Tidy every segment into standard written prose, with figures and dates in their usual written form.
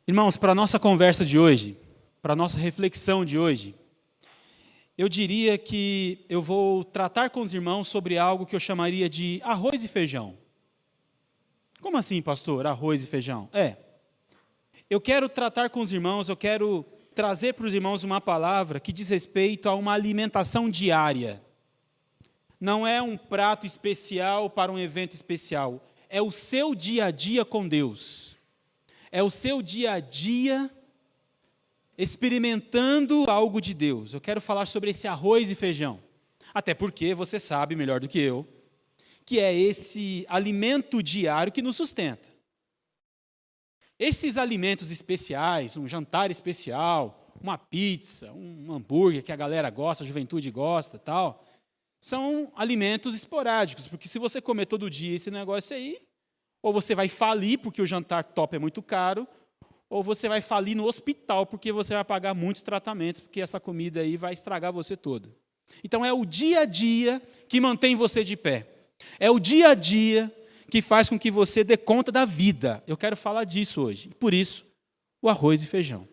Irmãos, para a nossa conversa de hoje, para a nossa reflexão de hoje, eu diria que eu vou tratar com os irmãos sobre algo que eu chamaria de arroz e feijão. Como assim, pastor, arroz e feijão? Eu quero tratar com os irmãos, eu quero trazer para os irmãos uma palavra que diz respeito a uma alimentação diária. Não é um prato especial para um evento especial, é o seu dia a dia com Deus. É o seu dia a dia experimentando algo de Deus. Eu quero falar sobre esse arroz e feijão. Até porque você sabe melhor do que eu, que é esse alimento diário que nos sustenta. Esses alimentos especiais, um jantar especial, uma pizza, um hambúrguer que a galera gosta, a juventude gosta, tal, são alimentos esporádicos, porque se você comer todo dia esse negócio aí, ou você vai falir porque o jantar top é muito caro, ou você vai falir no hospital porque você vai pagar muitos tratamentos, porque essa comida aí vai estragar você todo. Então é o dia a dia que mantém você de pé. É o dia a dia que faz com que você dê conta da vida. Eu quero falar disso hoje. Por isso, o arroz e feijão.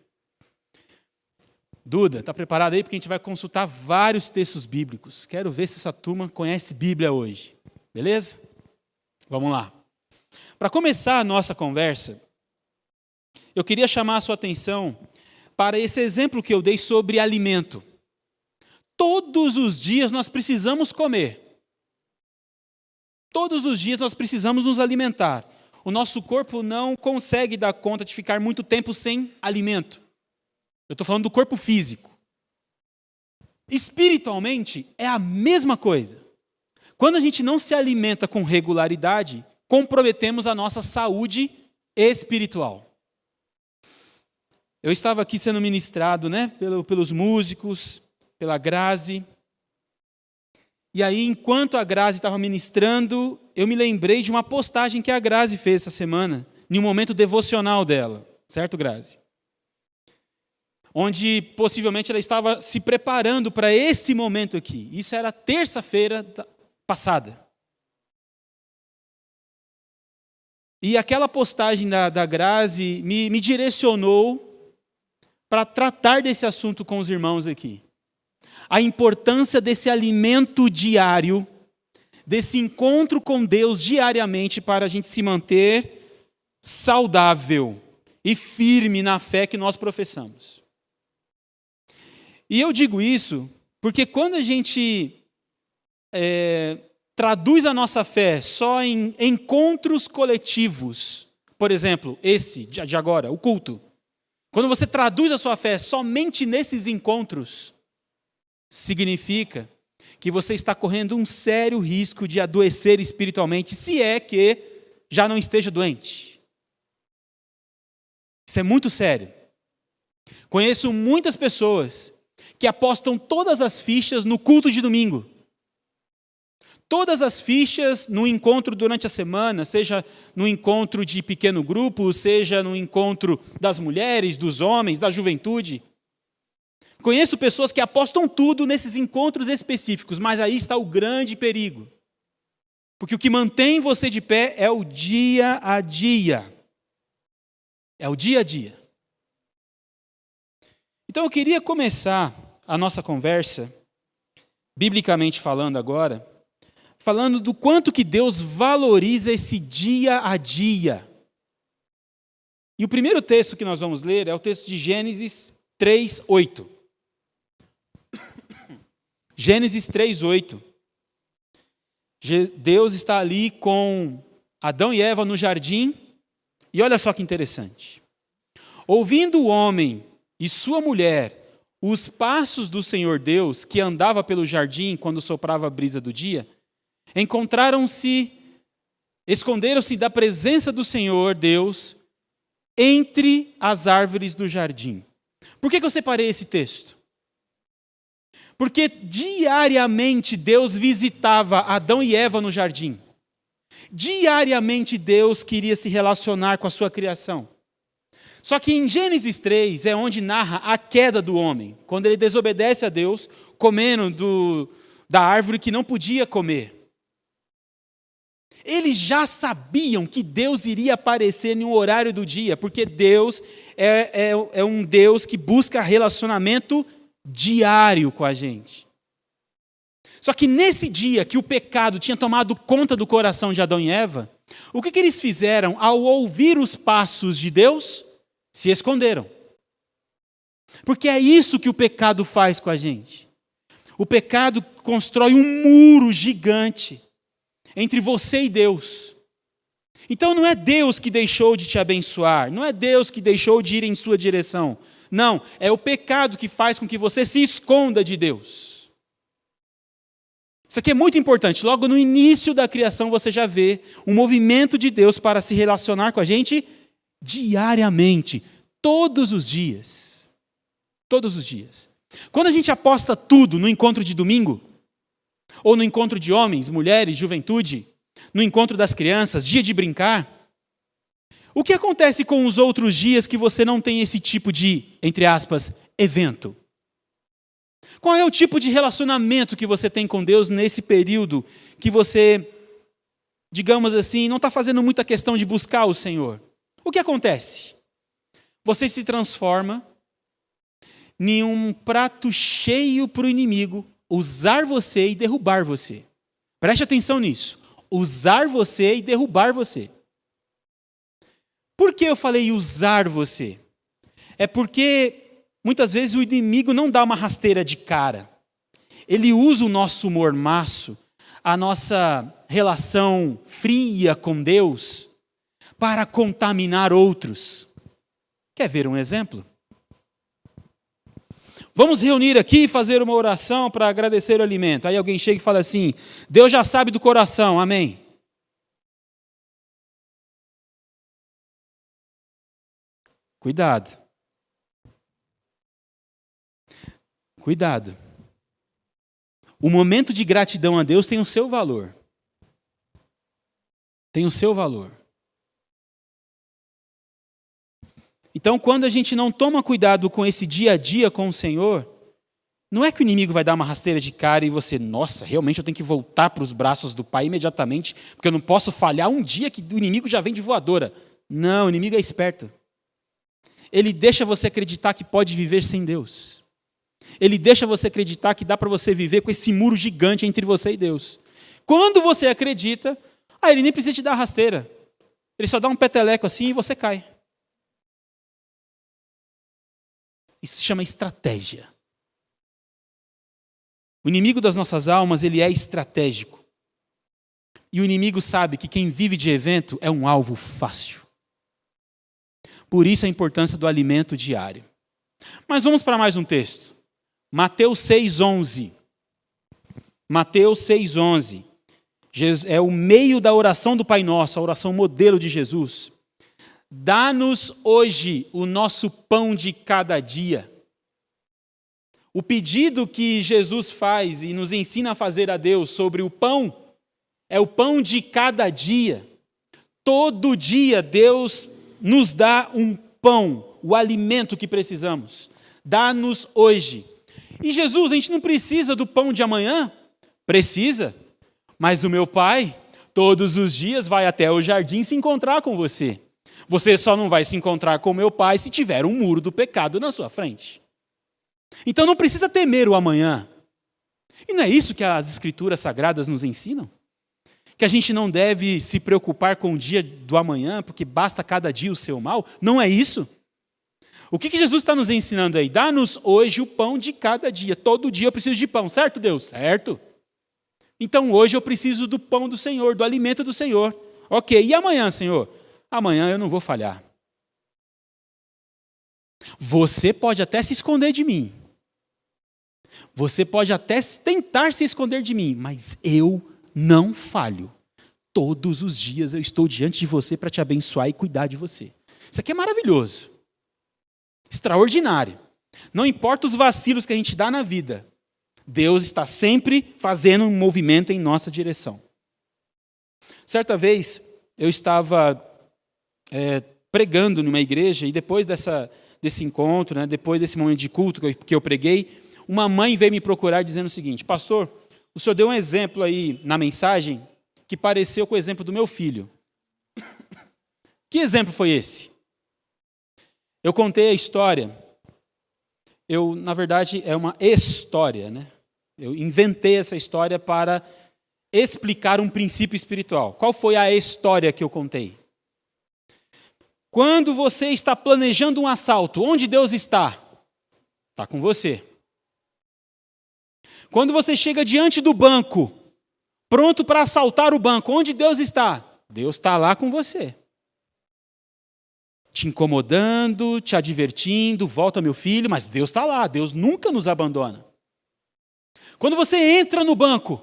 Duda, está preparado aí? Porque a gente vai consultar vários textos bíblicos. Quero ver se essa turma conhece Bíblia hoje. Beleza? Vamos lá. Para começar a nossa conversa, eu queria chamar a sua atenção para esse exemplo que eu dei sobre alimento. Todos os dias nós precisamos comer. Todos os dias nós precisamos nos alimentar. O nosso corpo não consegue dar conta de ficar muito tempo sem alimento. Eu estou falando do corpo físico. Espiritualmente é a mesma coisa. Quando a gente não se alimenta com regularidade, comprometemos a nossa saúde espiritual. Eu estava aqui sendo ministrado, pelos músicos, pela Grazi. E aí, enquanto a Grazi estava ministrando, eu me lembrei de uma postagem que a Grazi fez essa semana, em um momento devocional dela. Certo, Grazi? Onde possivelmente ela estava se preparando para esse momento aqui. Isso era terça-feira passada. E aquela postagem da Grazi me direcionou para tratar desse assunto com os irmãos aqui. A importância desse alimento diário, desse encontro com Deus diariamente para a gente se manter saudável e firme na fé que nós professamos. E eu digo isso porque quando a gente traduz a nossa fé só em encontros coletivos, por exemplo, esse de agora, o culto. Quando você traduz a sua fé somente nesses encontros, significa que você está correndo um sério risco de adoecer espiritualmente, se é que já não esteja doente. Isso é muito sério. Conheço muitas pessoas que apostam todas as fichas no culto de domingo. Todas as fichas no encontro durante a semana, seja no encontro de pequeno grupo, seja no encontro das mulheres, dos homens, da juventude. Conheço pessoas que apostam tudo nesses encontros específicos, mas aí está o grande perigo. Porque o que mantém você de pé é o dia a dia. É o dia a dia. Então eu queria começar a nossa conversa, biblicamente falando agora, falando do quanto que Deus valoriza esse dia a dia. E o primeiro texto que nós vamos ler é o texto de Gênesis 3:8. Gênesis 3:8. Deus está ali com Adão e Eva no jardim, e olha só que interessante. Ouvindo o homem e sua mulher os passos do Senhor Deus, que andava pelo jardim quando soprava a brisa do dia, esconderam-se da presença do Senhor Deus entre as árvores do jardim. Por que eu separei esse texto? Porque diariamente Deus visitava Adão e Eva no jardim. Diariamente Deus queria se relacionar com a sua criação. Só que em Gênesis 3 é onde narra a queda do homem, quando ele desobedece a Deus, comendo da árvore que não podia comer. Eles já sabiam que Deus iria aparecer em um horário do dia, porque Deus é um Deus que busca relacionamento diário com a gente. Só que nesse dia que o pecado tinha tomado conta do coração de Adão e Eva, o que eles fizeram ao ouvir os passos de Deus? Se esconderam. Porque é isso que o pecado faz com a gente. O pecado constrói um muro gigante entre você e Deus. Então não é Deus que deixou de te abençoar, não é Deus que deixou de ir em sua direção. Não, é o pecado que faz com que você se esconda de Deus. Isso aqui é muito importante. Logo no início da criação você já vê um movimento de Deus para se relacionar com a gente diariamente, todos os dias. Todos os dias. Quando a gente aposta tudo no encontro de domingo, ou no encontro de homens, mulheres, juventude, no encontro das crianças, dia de brincar, o que acontece com os outros dias que você não tem esse tipo de, entre aspas, evento? Qual é o tipo de relacionamento que você tem com Deus nesse período que você, digamos assim, não está fazendo muita questão de buscar o Senhor? O que acontece? Você se transforma em um prato cheio para o inimigo usar você e derrubar você. Preste atenção nisso. Usar você e derrubar você. Por que eu falei usar você? É porque muitas vezes o inimigo não dá uma rasteira de cara. Ele usa o nosso mormaço, a nossa relação fria com Deus, para contaminar outros. Quer ver um exemplo? Vamos reunir aqui e fazer uma oração para agradecer o alimento. Aí alguém chega e fala assim: Deus já sabe do coração, amém. Cuidado. Cuidado. O momento de gratidão a Deus tem o seu valor. Tem o seu valor. Então, quando a gente não toma cuidado com esse dia a dia com o Senhor, não é que o inimigo vai dar uma rasteira de cara e você, nossa, realmente eu tenho que voltar para os braços do Pai imediatamente, porque eu não posso falhar um dia que o inimigo já vem de voadora. Não, o inimigo é esperto. Ele deixa você acreditar que pode viver sem Deus. Ele deixa você acreditar que dá para você viver com esse muro gigante entre você e Deus. Quando você acredita, ele nem precisa te dar rasteira. Ele só dá um peteleco assim e você cai. Isso se chama estratégia. O inimigo das nossas almas, ele é estratégico. E o inimigo sabe que quem vive de evento é um alvo fácil. Por isso a importância do alimento diário. Mas vamos para mais um texto. Mateus 6,11. Mateus 6,11. É o meio da oração do Pai Nosso, a oração modelo de Jesus. Dá-nos hoje o nosso pão de cada dia. O pedido que Jesus faz e nos ensina a fazer a Deus sobre o pão, é o pão de cada dia. Todo dia Deus nos dá um pão, o alimento que precisamos. Dá-nos hoje. E Jesus, a gente não precisa do pão de amanhã? Precisa. Mas o meu Pai, todos os dias, vai até o jardim se encontrar com você. Você só não vai se encontrar com o meu Pai se tiver um muro do pecado na sua frente. Então não precisa temer o amanhã. E não é isso que as Escrituras Sagradas nos ensinam? Que a gente não deve se preocupar com o dia do amanhã, porque basta cada dia o seu mal? Não é isso? O que Jesus está nos ensinando aí? Dá-nos hoje o pão de cada dia. Todo dia eu preciso de pão, certo, Deus? Certo. Então hoje eu preciso do pão do Senhor, do alimento do Senhor. Ok, e amanhã, Senhor? Amanhã eu não vou falhar. Você pode até se esconder de mim. Você pode até tentar se esconder de mim, mas eu não falho. Todos os dias eu estou diante de você para te abençoar e cuidar de você. Isso aqui é maravilhoso. Extraordinário. Não importa os vacilos que a gente dá na vida, Deus está sempre fazendo um movimento em nossa direção. Certa vez, eu estava pregando numa igreja e depois desse encontro, né, depois desse momento de culto que eu preguei, uma mãe veio me procurar dizendo o seguinte: pastor, o senhor deu um exemplo aí na mensagem que pareceu com o exemplo do meu filho. Que exemplo foi esse? Eu contei a história. Na verdade, é uma história, né? Eu inventei essa história para explicar um princípio espiritual. Qual foi a história que eu contei? Quando você está planejando um assalto, onde Deus está? Está com você. Quando você chega diante do banco, pronto para assaltar o banco, onde Deus está? Deus está lá com você. Te incomodando, te advertindo, volta meu filho, mas Deus está lá, Deus nunca nos abandona. Quando você entra no banco,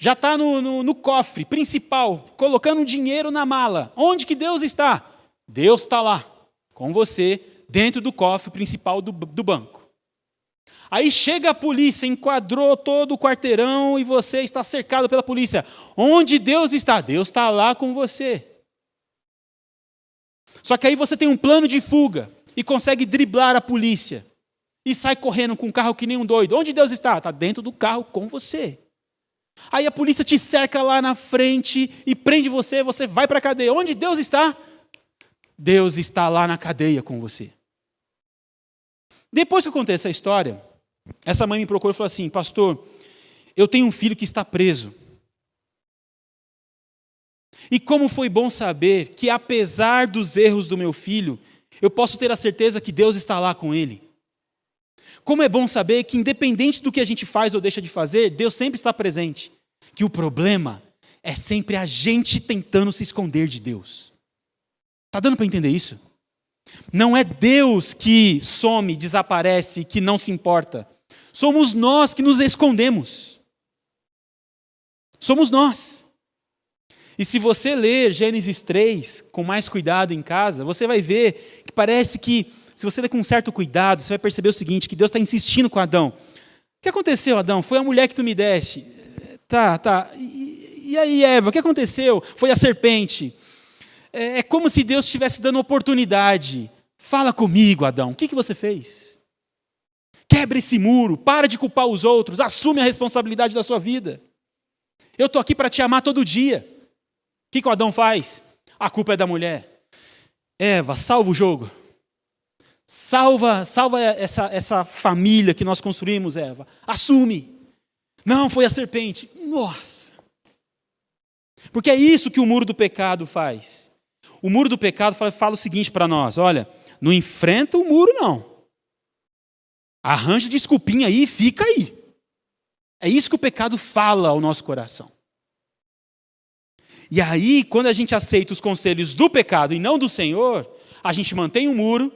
já está no cofre principal, colocando dinheiro na mala, onde que Deus está? Deus está lá, com você, dentro do cofre principal do banco. Aí chega a polícia, enquadrou todo o quarteirão e você está cercado pela polícia. Onde Deus está? Deus está lá com você. Só que aí você tem um plano de fuga e consegue driblar a polícia. E sai correndo com o carro que nem um doido. Onde Deus está? Está dentro do carro com você. Aí a polícia te cerca lá na frente e prende você, você vai para a cadeia. Onde Deus está? Deus está lá na cadeia com você. Depois que eu contei essa história, essa mãe me procurou e falou assim: pastor, eu tenho um filho que está preso. E como foi bom saber que, apesar dos erros do meu filho, eu posso ter a certeza que Deus está lá com ele. Como é bom saber que, independente do que a gente faz ou deixa de fazer, Deus sempre está presente. Que o problema é sempre a gente tentando se esconder de Deus. Está dando para entender isso? Não é Deus que some, desaparece, que não se importa. Somos nós que nos escondemos. Somos nós. E se você ler Gênesis 3 com mais cuidado em casa, você vai ver que parece que, se você ler com um certo cuidado, você vai perceber o seguinte, que Deus está insistindo com Adão. O que aconteceu, Adão? Foi a mulher que tu me deste. Tá. E aí, Eva, o que aconteceu? Foi a serpente. É como se Deus estivesse dando oportunidade. Fala comigo, Adão, o que você fez? Quebra esse muro, para de culpar os outros, assume a responsabilidade da sua vida. Eu estou aqui para te amar todo dia. O que o Adão faz? A culpa é da mulher. Eva, salva o jogo. Salva essa família que nós construímos, Eva. Assume. Não, foi a serpente. Nossa. Porque é isso que o muro do pecado faz. O muro do pecado fala o seguinte para nós: olha, não enfrenta o muro, não. Arranja desculpinha aí e fica aí. É isso que o pecado fala ao nosso coração. E aí, quando a gente aceita os conselhos do pecado e não do Senhor, a gente mantém um muro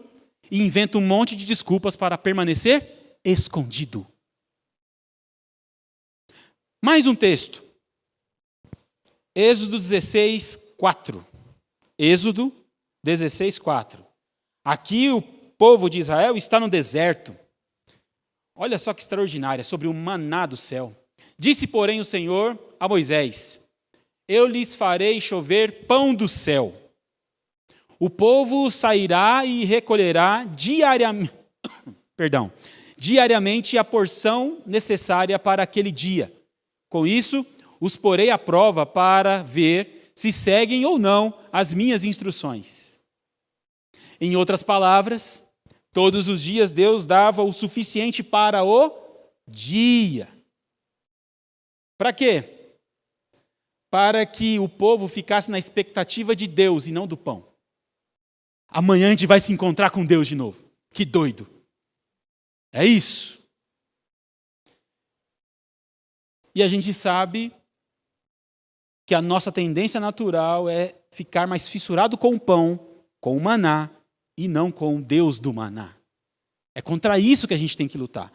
e inventa um monte de desculpas para permanecer escondido. Mais um texto. Êxodo 16, 4. Êxodo 16, 4. Aqui o povo de Israel está no deserto. Olha só que extraordinária, sobre o maná do céu. Disse, porém, o Senhor a Moisés: eu lhes farei chover pão do céu. O povo sairá e recolherá diariamente a porção necessária para aquele dia. Com isso, os porei à prova para ver se seguem ou não as minhas instruções. Em outras palavras, todos os dias Deus dava o suficiente para o dia. Para quê? Para que o povo ficasse na expectativa de Deus e não do pão. Amanhã a gente vai se encontrar com Deus de novo. Que doido. É isso. E a gente sabe que a nossa tendência natural é ficar mais fissurado com o pão, com o maná, e não com o Deus do maná. É contra isso que a gente tem que lutar.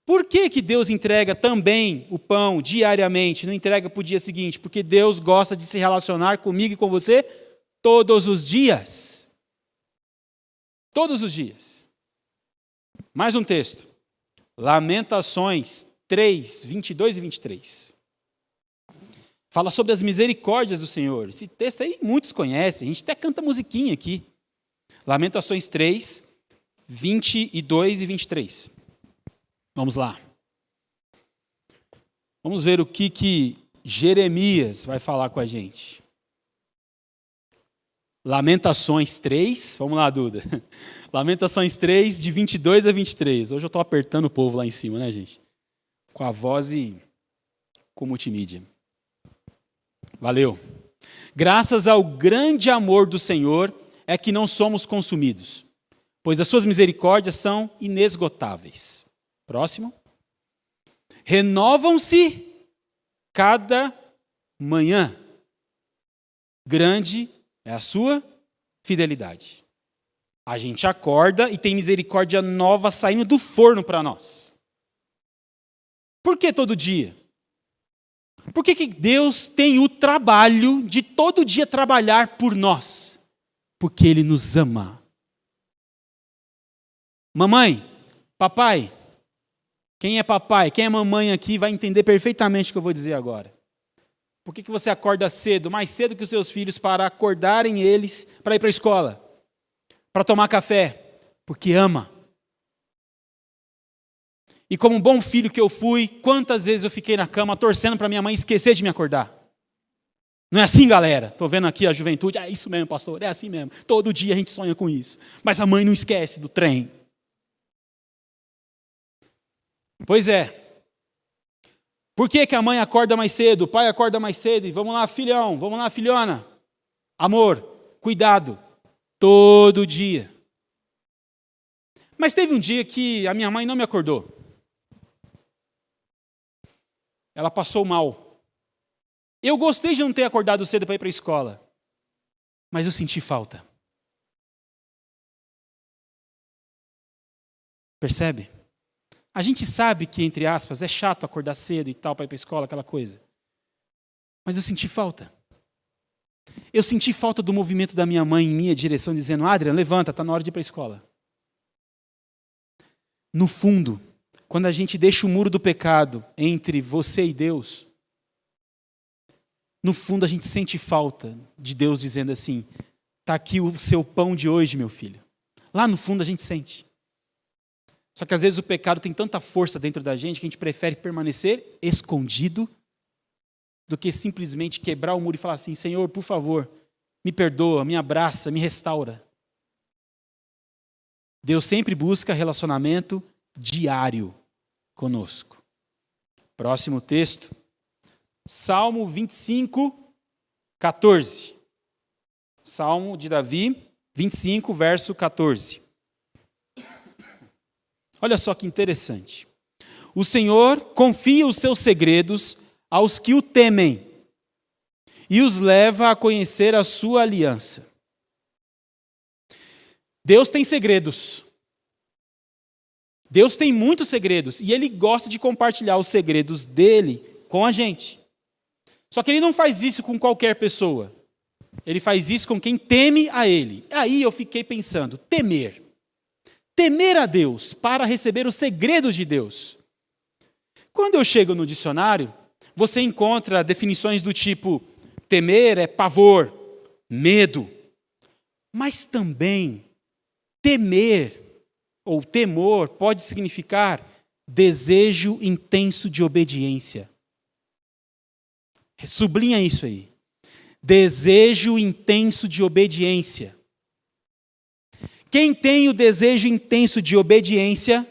Por que Deus entrega também o pão diariamente, não entrega para o dia seguinte? Porque Deus gosta de se relacionar comigo e com você todos os dias. Todos os dias. Mais um texto. Lamentações 3, 22 e 23. Fala sobre as misericórdias do Senhor. Esse texto aí muitos conhecem, a gente até canta musiquinha aqui. Lamentações 3, 22 e 23. Vamos lá. Vamos ver o que Jeremias vai falar com a gente. Lamentações 3, vamos lá, Duda. Lamentações 3, de 22 a 23. Hoje eu estou apertando o povo lá em cima, né, gente? Com a voz e com multimídia. Valeu. Graças ao grande amor do Senhor é que não somos consumidos, pois as suas misericórdias são inesgotáveis. Próximo. Renovam-se cada manhã. Grande é a sua fidelidade. A gente acorda e tem misericórdia nova saindo do forno para nós. Por que todo dia? Por que Deus tem o trabalho de todo dia trabalhar por nós? Porque Ele nos ama. Mamãe, papai, quem é papai, quem é mamãe aqui vai entender perfeitamente o que eu vou dizer agora. Por que você acorda cedo, mais cedo que os seus filhos, para acordarem eles para ir para a escola? Para tomar café? Porque ama. E como um bom filho que eu fui, quantas vezes eu fiquei na cama torcendo para minha mãe esquecer de me acordar? Não é assim, galera? Estou vendo aqui a juventude. É isso mesmo, pastor, é assim mesmo. Todo dia a gente sonha com isso. Mas a mãe não esquece do trem. Pois é. Por que a mãe acorda mais cedo, o pai acorda mais cedo? E vamos lá, filhão, vamos lá, filhona. Amor, cuidado, todo dia. Mas teve um dia que a minha mãe não me acordou. Ela passou mal. Eu gostei de não ter acordado cedo para ir para a escola, mas eu senti falta. Percebe? A gente sabe que, entre aspas, é chato acordar cedo e tal para ir para a escola, aquela coisa. Mas eu senti falta. Eu senti falta do movimento da minha mãe em minha direção, dizendo: Adrian, levanta, está na hora de ir para a escola. No fundo, quando a gente deixa o muro do pecado entre você e Deus, no fundo a gente sente falta de Deus dizendo assim: está aqui o seu pão de hoje, meu filho. Lá no fundo a gente sente. Só que às vezes o pecado tem tanta força dentro da gente que a gente prefere permanecer escondido do que simplesmente quebrar o muro e falar assim: Senhor, por favor, me perdoa, me abraça, me restaura. Deus sempre busca relacionamento diário conosco. Próximo texto, Salmo 25, 14. Salmo de Davi, 25, verso 14. Olha só que interessante. O Senhor confia os seus segredos aos que o temem e os leva a conhecer a sua aliança. Deus tem segredos. Deus tem muitos segredos e Ele gosta de compartilhar os segredos dele com a gente. Só que Ele não faz isso com qualquer pessoa. Ele faz isso com quem teme a Ele. Aí eu fiquei pensando, temer. Temer a Deus para receber os segredos de Deus. Quando eu chego no dicionário, você encontra definições do tipo: temer é pavor, medo. Mas também temer ou temor pode significar desejo intenso de obediência. Sublinha isso aí. Desejo intenso de obediência. Quem tem o desejo intenso de obediência,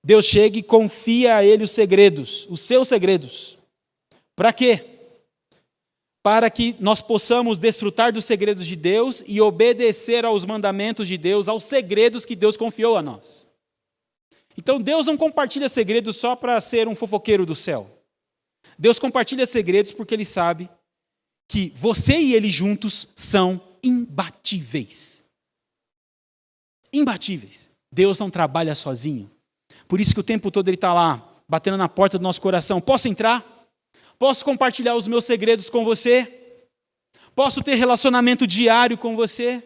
Deus chega e confia a ele os segredos, os seus segredos. Para quê? Para que nós possamos desfrutar dos segredos de Deus e obedecer aos mandamentos de Deus, aos segredos que Deus confiou a nós. Então Deus não compartilha segredos só para ser um fofoqueiro do céu. Deus compartilha segredos porque Ele sabe que você e Ele juntos são imbatíveis. Imbatíveis. Deus não trabalha sozinho. Por isso que o tempo todo Ele está lá, batendo na porta do nosso coração. Posso entrar? Posso compartilhar os meus segredos com você? Posso ter relacionamento diário com você?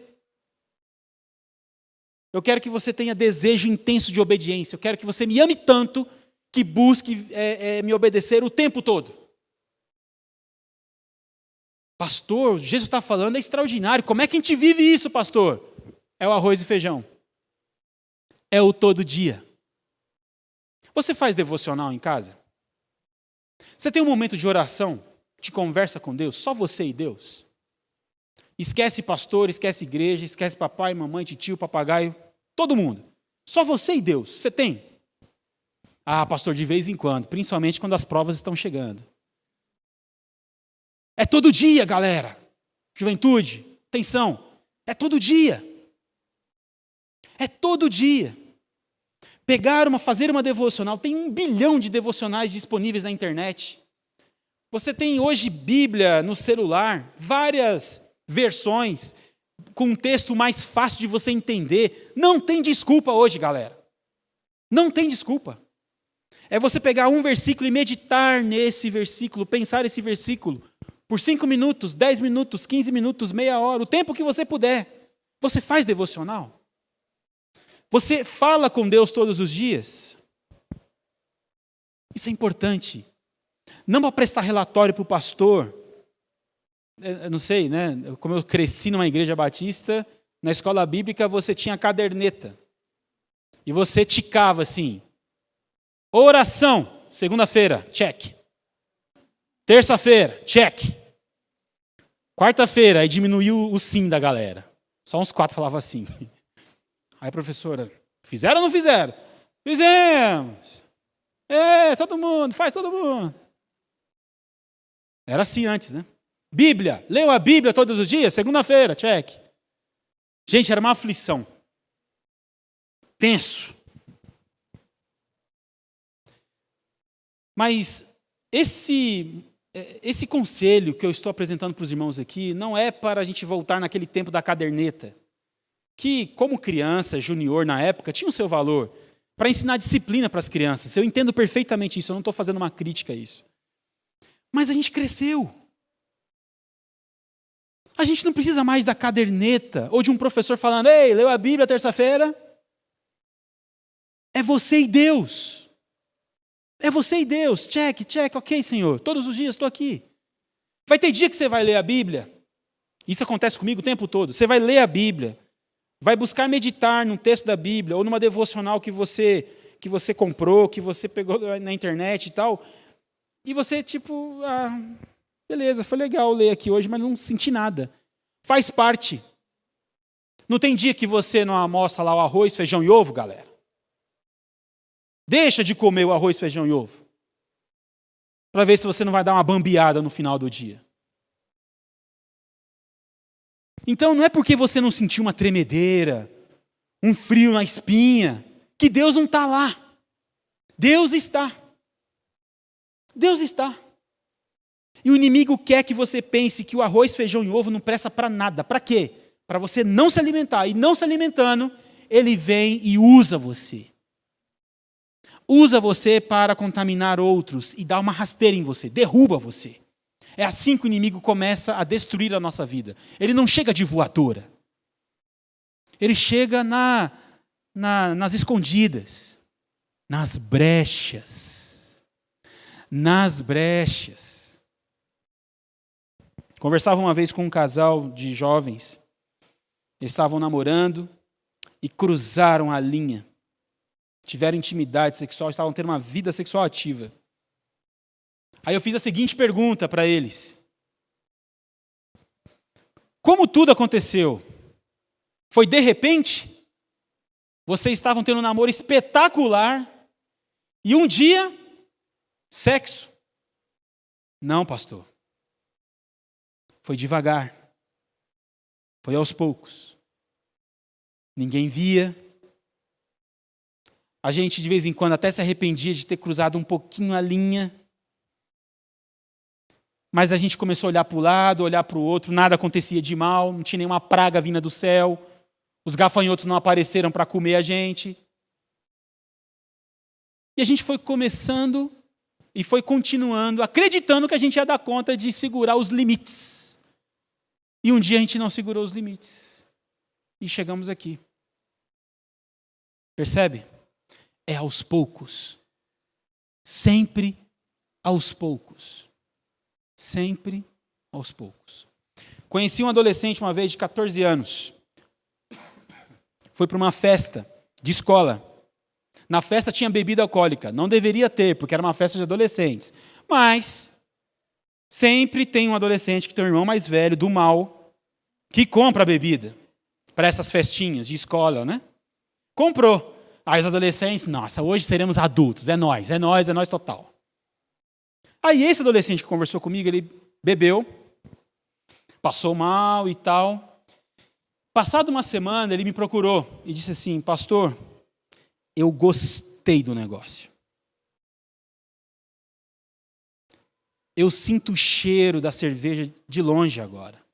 Eu quero que você tenha desejo intenso de obediência. Eu quero que você me ame tanto que busque me obedecer o tempo todo. Pastor, Jesus está falando, é extraordinário. Como é que a gente vive isso, pastor? É o arroz e feijão. É o todo dia. Você faz devocional em casa? Você tem um momento de oração? de conversa com Deus? Só você e Deus? Esquece pastor, esquece igreja, esquece papai, mamãe, tio, papagaio, todo mundo. Só você e Deus. Você tem? Ah, pastor, de vez em quando, principalmente quando as provas estão chegando. É todo dia, galera. Juventude, atenção. É todo dia. É todo dia. Fazer uma devocional. Tem 1 bilhão de devocionais disponíveis na internet. Você tem hoje Bíblia no celular, várias versões, com um texto mais fácil de você entender. Não tem desculpa hoje, galera. Não tem desculpa. É você pegar um versículo e meditar nesse versículo, pensar esse versículo, por 5 minutos, 10 minutos, 15 minutos, meia hora, o tempo que você puder. Você faz devocional? Você fala com Deus todos os dias? Isso é importante. Não para prestar relatório para o pastor. Eu não sei, né? Como eu cresci numa igreja batista, na escola bíblica você tinha caderneta. E você ticava assim. Oração, segunda-feira, check. Terça-feira, check. Quarta-feira, aí diminuiu o sim da galera. Só uns 4 falavam assim. Aí a professora, fizeram ou não fizeram? Fizemos. Todo mundo, faz todo mundo. Era assim antes, né? Bíblia, leu a Bíblia todos os dias? Segunda-feira, check. Gente, era uma aflição. Tenso. Mas esse conselho que eu estou apresentando para os irmãos aqui não é para a gente voltar naquele tempo da caderneta, que, como criança, junior na época, tinha o seu valor, para ensinar disciplina para as crianças. Eu entendo perfeitamente isso, eu não estou fazendo uma crítica a isso. Mas a gente cresceu. A gente não precisa mais da caderneta, ou de um professor falando, ei, leu a Bíblia terça-feira? É você e Deus. É você e Deus, check, ok, Senhor, todos os dias estou aqui. Vai ter dia que você vai ler a Bíblia, isso acontece comigo o tempo todo, você vai ler a Bíblia, vai buscar meditar num texto da Bíblia, ou numa devocional que você comprou, que você pegou na internet e tal, e você beleza, foi legal ler aqui hoje, mas não senti nada. Faz parte. Não tem dia que você não almoça lá o arroz, feijão e ovo, galera? Deixa de comer o arroz, feijão e ovo. Para ver se você não vai dar uma bambeada no final do dia. Então não é porque você não sentiu uma tremedeira, um frio na espinha, que Deus não está lá. Deus está. Deus está. E o inimigo quer que você pense que o arroz, feijão e ovo não presta para nada. Para quê? Para você não se alimentar. E não se alimentando, ele vem e usa você. Usa você para contaminar outros e dá uma rasteira em você, derruba você. É assim que o inimigo começa a destruir a nossa vida. Ele não chega de voadora. Ele chega nas escondidas, nas brechas. Nas brechas. Conversava uma vez com um casal de jovens. Eles estavam namorando e cruzaram a linha. Tiveram intimidade sexual, estavam tendo uma vida sexual ativa. Aí eu fiz a seguinte pergunta para eles. Como tudo aconteceu? Foi de repente? Vocês estavam tendo um namoro espetacular e um dia, sexo? Não, pastor. Foi devagar. Foi aos poucos. Ninguém via. A gente, de vez em quando, até se arrependia de ter cruzado um pouquinho a linha. Mas a gente começou a olhar para o lado, olhar para o outro, nada acontecia de mal, não tinha nenhuma praga vinda do céu, os gafanhotos não apareceram para comer a gente. E a gente foi começando e foi continuando, acreditando que a gente ia dar conta de segurar os limites. E um dia a gente não segurou os limites. E chegamos aqui. Percebe? É aos poucos. Sempre aos poucos. Sempre aos poucos. Conheci um adolescente uma vez de 14 anos. Foi para uma festa de escola. Na festa tinha bebida alcoólica. Não deveria ter, porque era uma festa de adolescentes. Mas Sempre tem um adolescente que tem um irmão mais velho, do mal, que compra bebida para essas festinhas de escola, né? Comprou. Aí os adolescentes, nossa, hoje seremos adultos, é nós total. Aí esse adolescente que conversou comigo, ele bebeu, passou mal e tal. Passado uma semana, ele me procurou e disse assim, pastor, eu gostei do negócio. Eu sinto o cheiro da cerveja de longe agora.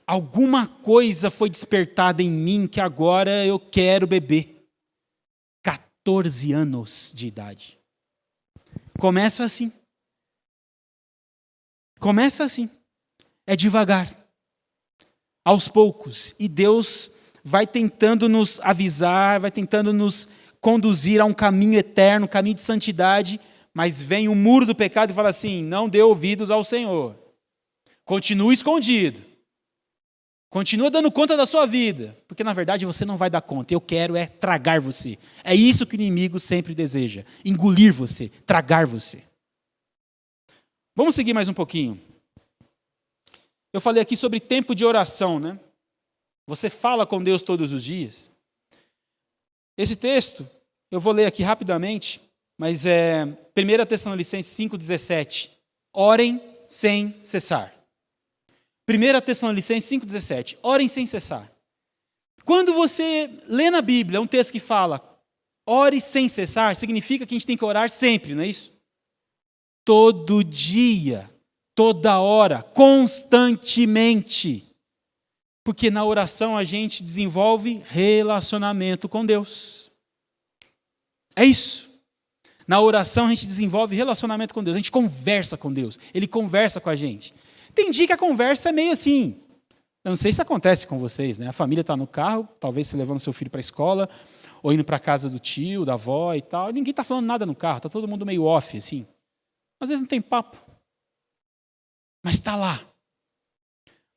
Alguma coisa foi despertada em mim que agora eu quero beber. 14 anos de idade. Começa assim. Começa assim. É devagar. Aos poucos. E Deus vai tentando nos avisar, vai tentando nos conduzir a um caminho eterno, um caminho de santidade, mas vem o muro do pecado e fala assim, não dê ouvidos ao Senhor. Continue escondido. Continua dando conta da sua vida, porque na verdade você não vai dar conta. Eu quero é tragar você. É isso que o inimigo sempre deseja, engolir você, tragar você. Vamos seguir mais um pouquinho. Eu falei aqui sobre tempo de oração, né? Você fala com Deus todos os dias. Esse texto, eu vou ler aqui rapidamente, mas é 1 Tessalonicenses 5,17. Orem sem cessar. 1 Tessalonicenses 5,17. Orem sem cessar. Quando você lê na Bíblia um texto que fala ore sem cessar, significa que a gente tem que orar sempre, não é isso? Todo dia, toda hora, constantemente. Porque na oração a gente desenvolve relacionamento com Deus. É isso. Na oração a gente desenvolve relacionamento com Deus, a gente conversa com Deus, Ele conversa com a gente. Tem dia que a conversa é meio assim, eu não sei se acontece com vocês, né? A família está no carro, talvez você levando seu filho para a escola, ou indo para a casa do tio, da avó e tal, e ninguém está falando nada no carro, está todo mundo meio off, assim. Às vezes não tem papo, mas está lá.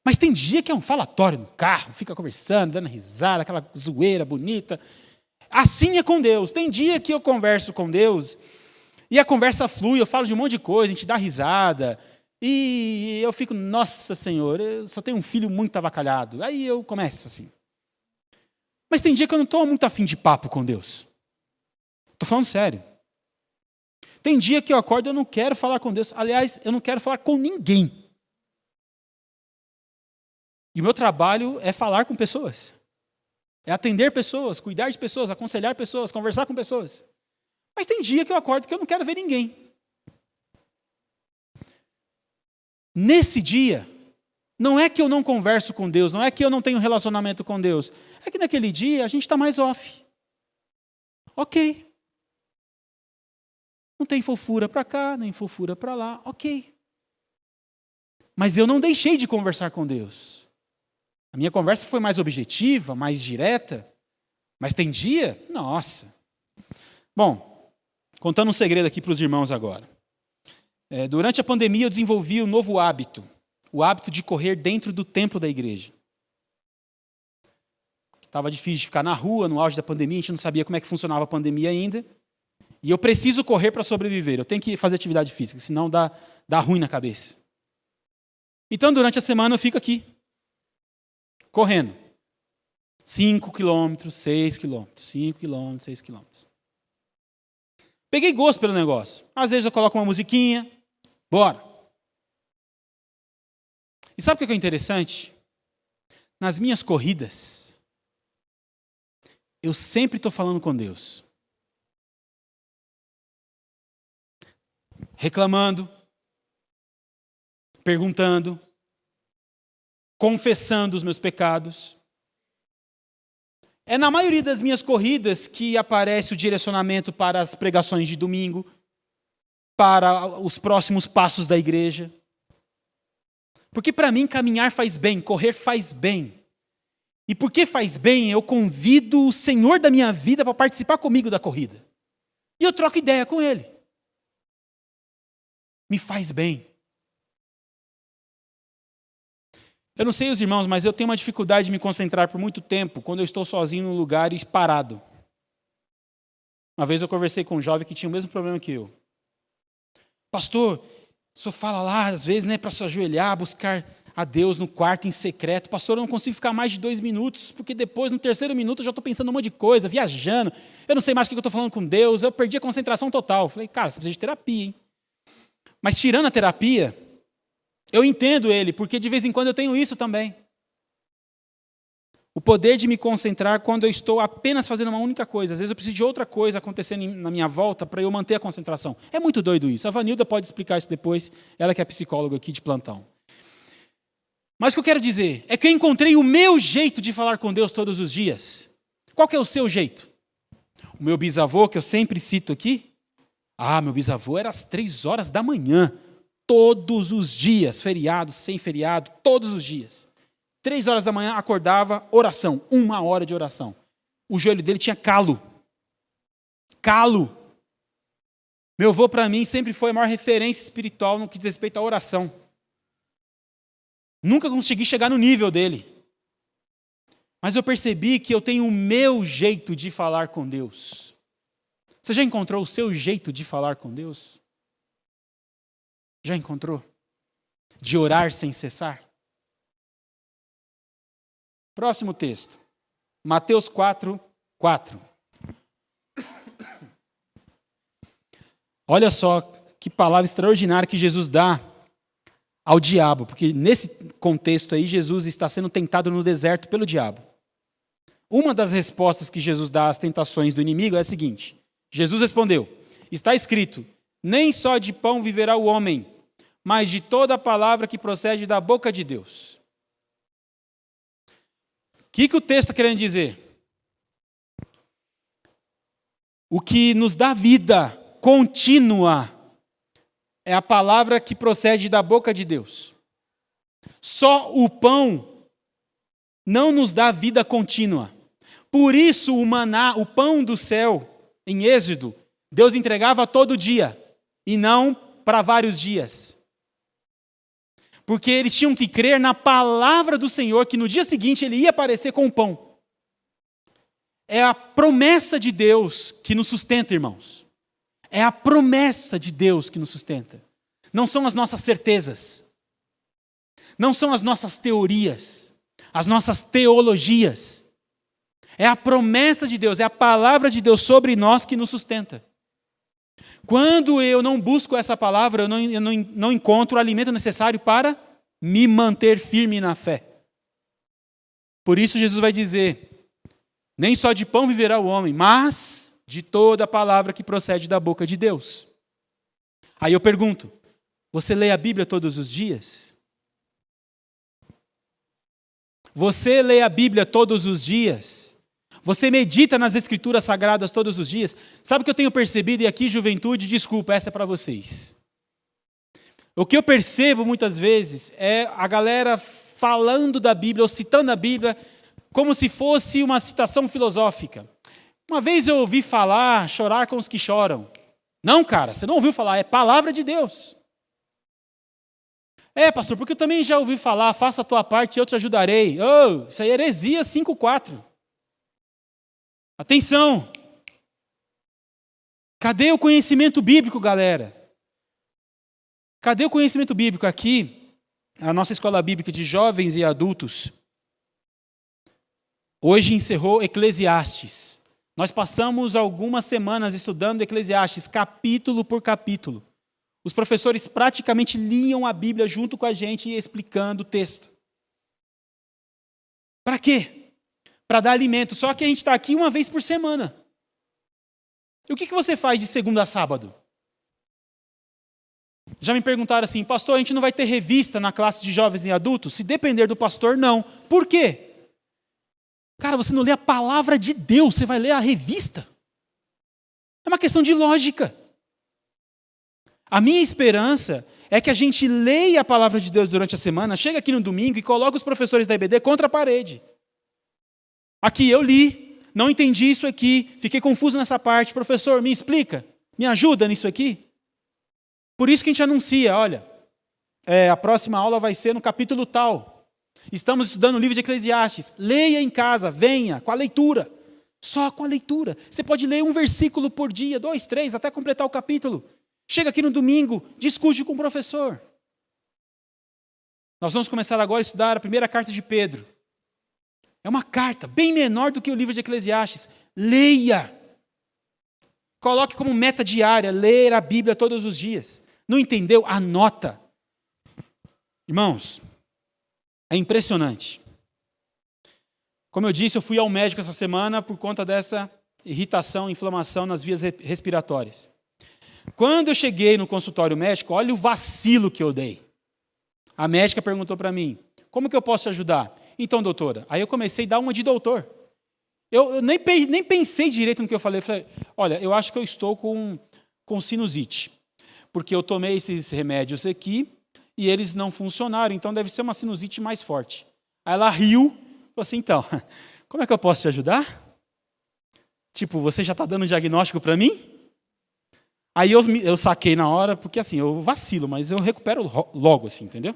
Mas tem dia que é um falatório no carro, fica conversando, dando risada, aquela zoeira bonita. Assim é com Deus. Tem dia que eu converso com Deus e a conversa flui, eu falo de um monte de coisa, a gente dá risada. E eu fico, nossa Senhor, eu só tenho um filho muito avacalhado. Aí eu começo assim. Mas tem dia que eu não estou muito afim de papo com Deus. Estou falando sério. Tem dia que eu acordo e eu não quero falar com Deus. Aliás, eu não quero falar com ninguém. E o meu trabalho é falar com pessoas. É atender pessoas, cuidar de pessoas, aconselhar pessoas, conversar com pessoas. Mas tem dia que eu acordo que eu não quero ver ninguém. Nesse dia, não é que eu não converso com Deus, não é que eu não tenho relacionamento com Deus. É que naquele dia a gente está mais off. Ok. Não tem fofura para cá, nem fofura para lá. Ok. Mas eu não deixei de conversar com Deus. A minha conversa foi mais objetiva, mais direta. Mas tem dia? Nossa. Bom, contando um segredo aqui para os irmãos agora. Durante a pandemia eu desenvolvi um novo hábito. O hábito de correr dentro do templo da igreja. Estava difícil de ficar na rua, no auge da pandemia, a gente não sabia como é que funcionava a pandemia ainda. E eu preciso correr para sobreviver. Eu tenho que fazer atividade física, senão dá ruim na cabeça. Então, durante a semana eu fico aqui, correndo. 5 quilômetros, 6 quilômetros, 5 quilômetros, 6 quilômetros. Peguei gosto pelo negócio. Às vezes eu coloco uma musiquinha, bora. E sabe o que é interessante? Nas minhas corridas, eu sempre estou falando com Deus. Reclamando, perguntando, confessando os meus pecados. É na maioria das minhas corridas que aparece o direcionamento para as pregações de domingo, para os próximos passos da igreja. Porque para mim caminhar faz bem, correr faz bem. E porque faz bem, eu convido o Senhor da minha vida para participar comigo da corrida. E eu troco ideia com Ele. Me faz bem. Eu não sei os irmãos, mas eu tenho uma dificuldade de me concentrar por muito tempo quando eu estou sozinho num lugar e parado. Uma vez eu conversei com um jovem que tinha o mesmo problema que eu. Pastor, O senhor fala lá, às vezes, né, para se ajoelhar, buscar a Deus no quarto em secreto. Pastor, eu não consigo ficar mais de 2 minutos, porque depois, no 3º minuto, eu já estou pensando um monte de coisa, viajando. Eu não sei mais o que eu estou falando com Deus, eu perdi a concentração total. Falei, cara, você precisa de terapia, hein? Mas tirando a terapia, eu entendo ele, porque de vez em quando eu tenho isso também. O poder de me concentrar quando eu estou apenas fazendo uma única coisa. Às vezes eu preciso de outra coisa acontecendo na minha volta para eu manter a concentração. É muito doido isso. A Vanilda pode explicar isso depois, ela que é psicóloga aqui de plantão. Mas o que eu quero dizer é que eu encontrei o meu jeito de falar com Deus todos os dias. Qual que é o seu jeito? O meu bisavô, que eu sempre cito aqui, meu bisavô era às 3 horas da manhã, todos os dias, feriados, sem feriado, todos os dias. 3 horas da manhã, acordava, oração, 1 hora de oração. O joelho dele tinha calo. Calo. Meu avô, para mim, sempre foi a maior referência espiritual no que diz respeito à oração. Nunca consegui chegar no nível dele. Mas eu percebi que eu tenho o meu jeito de falar com Deus. Você já encontrou o seu jeito de falar com Deus? Já encontrou? De orar sem cessar? Próximo texto. Mateus 4:4. Olha só que palavra extraordinária que Jesus dá ao diabo, porque nesse contexto aí Jesus está sendo tentado no deserto pelo diabo. Uma das respostas que Jesus dá às tentações do inimigo é a seguinte: Jesus respondeu, está escrito, nem só de pão viverá o homem, mas de toda a palavra que procede da boca de Deus. O que o texto está querendo dizer? O que nos dá vida contínua é a palavra que procede da boca de Deus. Só o pão não nos dá vida contínua. Por isso o maná, o pão do céu, em Êxodo, Deus entregava todo dia e não para vários dias. Porque eles tinham que crer na palavra do Senhor, que no dia seguinte ele ia aparecer com o pão. É a promessa de Deus que nos sustenta, irmãos. É a promessa de Deus que nos sustenta. Não são as nossas certezas. Não são as nossas teorias. As nossas teologias. É a promessa de Deus, é a palavra de Deus sobre nós que nos sustenta. Quando eu não busco essa palavra, eu não encontro o alimento necessário para me manter firme na fé. Por isso Jesus vai dizer, nem só de pão viverá o homem, mas de toda a palavra que procede da boca de Deus. Aí eu pergunto, você lê a Bíblia todos os dias? Você lê a Bíblia todos os dias? Você medita nas Escrituras Sagradas todos os dias? Sabe o que eu tenho percebido? E aqui, juventude, desculpa, essa é para vocês. O que eu percebo muitas vezes é a galera falando da Bíblia, ou citando a Bíblia, como se fosse uma citação filosófica. Uma vez eu ouvi falar, chorar com os que choram. Não, cara, você não ouviu falar, é palavra de Deus. É, pastor, porque eu também já ouvi falar, faça a tua parte e eu te ajudarei. Isso aí é heresia 5:4. Atenção! Cadê o conhecimento bíblico, galera? Cadê o conhecimento bíblico? Aqui, a nossa escola bíblica de jovens e adultos, hoje encerrou Eclesiastes. Nós passamos algumas semanas estudando Eclesiastes, capítulo por capítulo. Os professores praticamente liam a Bíblia junto com a gente e explicando o texto. Para quê? Para dar alimento. Só que a gente está aqui uma vez por semana. E o que você faz de segunda a sábado? Já me perguntaram assim, pastor, a gente não vai ter revista na classe de jovens e adultos? Se depender do pastor, não. Por quê? Cara, você não lê a palavra de Deus, você vai ler a revista. É uma questão de lógica. A minha esperança é que a gente leia a palavra de Deus durante a semana, chega aqui no domingo e coloca os professores da IBD contra a parede. Aqui eu li, não entendi isso aqui, fiquei confuso nessa parte. Professor, me explica, me ajuda nisso aqui. Por isso que a gente anuncia, olha, a próxima aula vai ser no capítulo tal. Estamos estudando o livro de Eclesiastes. Leia em casa, venha, com a leitura. Só com a leitura. Você pode ler um versículo por dia, 2, 3, até completar o capítulo. Chega aqui no domingo, discute com o professor. Nós vamos começar agora a estudar a primeira carta de Pedro. É uma carta bem menor do que o livro de Eclesiastes. Leia. Coloque como meta diária, ler a Bíblia todos os dias. Não entendeu? Anota. Irmãos, é impressionante. Como eu disse, eu fui ao médico essa semana por conta dessa irritação, inflamação nas vias respiratórias. Quando eu cheguei no consultório médico, olha o vacilo que eu dei. A médica perguntou para mim, como que eu posso te ajudar? Então, doutora, aí eu comecei a dar uma de doutor. Eu nem pensei direito no que eu falei. Falei, olha, eu acho que eu estou com sinusite, porque eu tomei esses remédios aqui e eles não funcionaram, então deve ser uma sinusite mais forte. Aí ela riu, falou assim, então, como é que eu posso te ajudar? Tipo, você já está dando um diagnóstico para mim? Aí eu saquei na hora, porque assim, eu vacilo, mas eu recupero logo, assim, entendeu?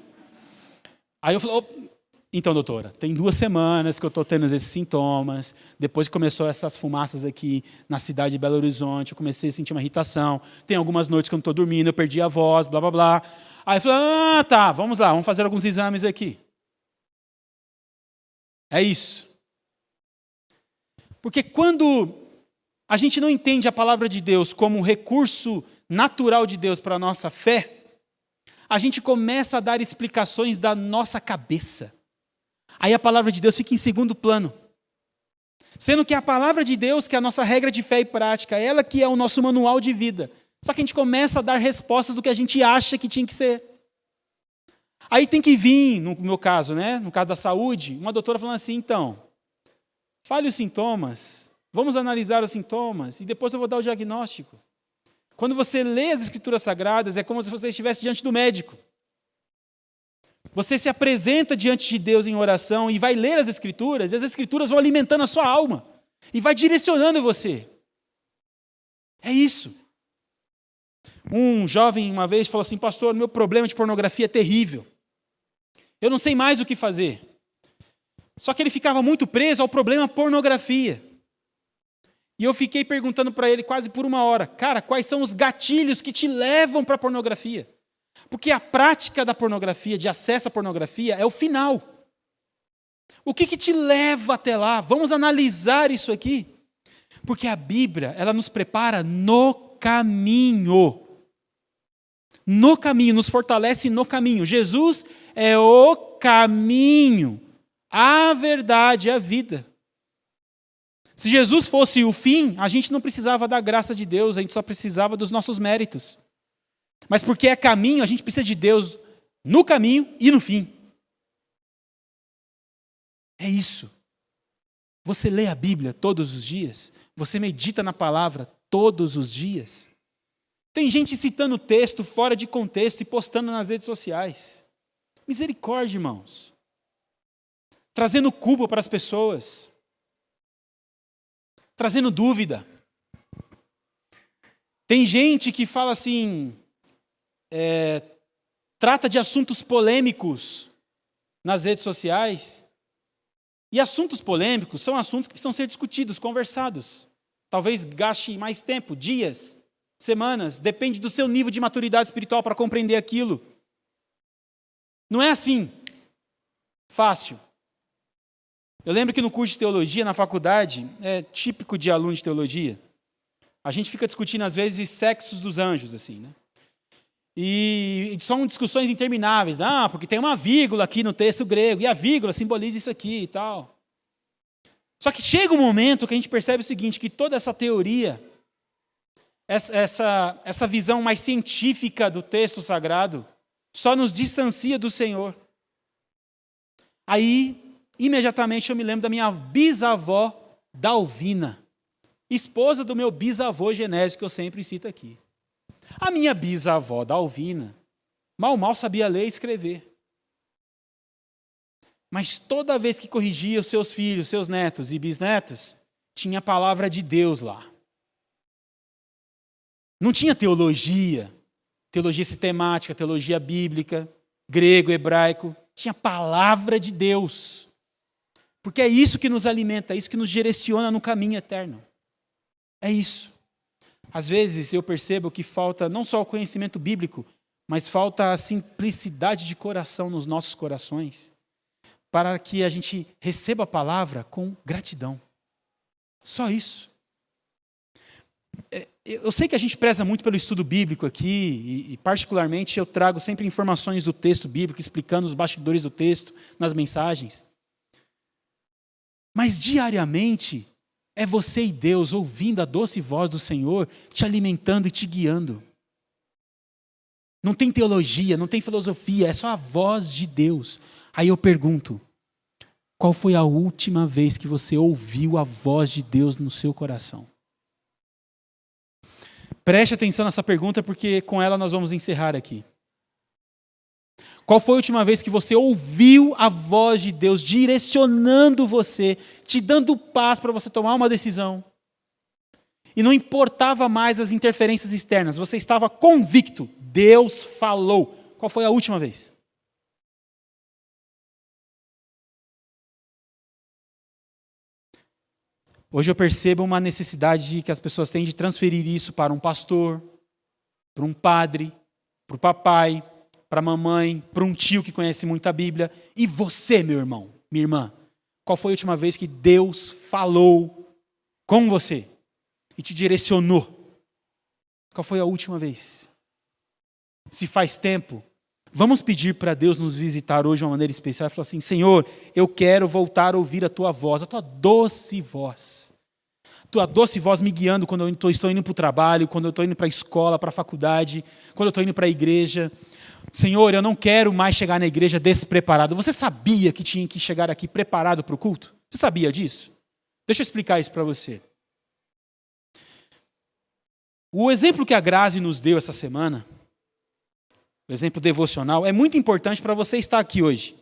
Aí eu falei, então, doutora, tem 2 semanas que eu estou tendo esses sintomas, depois que começou essas fumaças aqui na cidade de Belo Horizonte, eu comecei a sentir uma irritação, tem algumas noites que eu não estou dormindo, eu perdi a voz, blá, blá, blá. Aí eu falei, tá, vamos lá, vamos fazer alguns exames aqui. É isso. Porque quando a gente não entende a palavra de Deus como um recurso natural de Deus para a nossa fé, a gente começa a dar explicações da nossa cabeça. Aí a palavra de Deus fica em segundo plano. Sendo que a palavra de Deus, que é a nossa regra de fé e prática, ela que é o nosso manual de vida. Só que a gente começa a dar respostas do que a gente acha que tinha que ser. Aí tem que vir, no meu caso, né, no caso da saúde, uma doutora falando assim, então, fale os sintomas, vamos analisar os sintomas e depois eu vou dar o diagnóstico. Quando você lê as Escrituras Sagradas, é como se você estivesse diante do médico. Você se apresenta diante de Deus em oração e vai ler as Escrituras, e as Escrituras vão alimentando a sua alma e vai direcionando você. É isso. Um jovem uma vez falou assim, pastor, meu problema de pornografia é terrível. Eu não sei mais o que fazer. Só que ele ficava muito preso ao problema pornografia. E eu fiquei perguntando para ele quase por 1 hora, cara, quais são os gatilhos que te levam para a pornografia? Porque a prática da pornografia, de acesso à pornografia, é o final. O que te leva até lá? Vamos analisar isso aqui. Porque a Bíblia, ela nos prepara no caminho. No caminho, nos fortalece no caminho. Jesus é o caminho, a verdade, a vida. Se Jesus fosse o fim, a gente não precisava da graça de Deus, a gente só precisava dos nossos méritos. Mas porque é caminho, a gente precisa de Deus no caminho e no fim. É isso. Você lê a Bíblia todos os dias? Você medita na palavra todos os dias? Tem gente citando texto fora de contexto e postando nas redes sociais. Misericórdia, irmãos. Trazendo culpa para as pessoas. Trazendo dúvida. Tem gente que fala assim, trata de assuntos polêmicos nas redes sociais. E assuntos polêmicos são assuntos que precisam ser discutidos, conversados. Talvez gaste mais tempo, dias, semanas, depende do seu nível de maturidade espiritual para compreender aquilo. Não é assim, fácil. Eu lembro que no curso de teologia, na faculdade, é típico de aluno de teologia, a gente fica discutindo às vezes sexos dos anjos, assim, né? E são discussões intermináveis, porque tem uma vírgula aqui no texto grego, e a vírgula simboliza isso aqui e tal. Só que chega um momento que a gente percebe o seguinte, que toda essa teoria, essa visão mais científica do texto sagrado, só nos distancia do Senhor. Aí, imediatamente eu me lembro da minha bisavó Dalvina, esposa do meu bisavô Genésio, que eu sempre cito aqui. A minha bisavó Dalvina mal sabia ler e escrever. Mas toda vez que corrigia os seus filhos, seus netos e bisnetos, tinha a palavra de Deus lá. Não tinha teologia sistemática, teologia bíblica, grego, hebraico. Tinha a palavra de Deus. Porque é isso que nos alimenta, é isso que nos direciona no caminho eterno. É isso. Às vezes eu percebo que falta não só o conhecimento bíblico, mas falta a simplicidade de coração nos nossos corações, para que a gente receba a palavra com gratidão. Só isso. Eu sei que a gente preza muito pelo estudo bíblico aqui, e particularmente eu trago sempre informações do texto bíblico, explicando os bastidores do texto nas mensagens. Mas diariamente é você e Deus ouvindo a doce voz do Senhor, te alimentando e te guiando. Não tem teologia, não tem filosofia, é só a voz de Deus. Aí eu pergunto, qual foi a última vez que você ouviu a voz de Deus no seu coração? Preste atenção nessa pergunta, porque com ela nós vamos encerrar aqui. Qual foi a última vez que você ouviu a voz de Deus direcionando você, te dando paz para você tomar uma decisão? E não importava mais as interferências externas, você estava convicto, Deus falou. Qual foi a última vez? Hoje eu percebo uma necessidade que as pessoas têm de transferir isso para um pastor, para um padre, para o papai, para a mamãe, para um tio que conhece muito a Bíblia. E você, meu irmão, minha irmã, qual foi a última vez que Deus falou com você e te direcionou? Qual foi a última vez? Se faz tempo, vamos pedir para Deus nos visitar hoje de uma maneira especial e falar assim, Senhor, eu quero voltar a ouvir a tua voz, a tua doce voz. Tua doce voz me guiando quando eu estou indo para o trabalho, quando eu estou indo para a escola, para a faculdade, quando eu estou indo para a igreja. Senhor, eu não quero mais chegar na igreja despreparado. Você sabia que tinha que chegar aqui preparado para o culto? Você sabia disso? Deixa eu explicar isso para você. O exemplo que a Grazi nos deu essa semana, o exemplo devocional, é muito importante para você estar aqui hoje.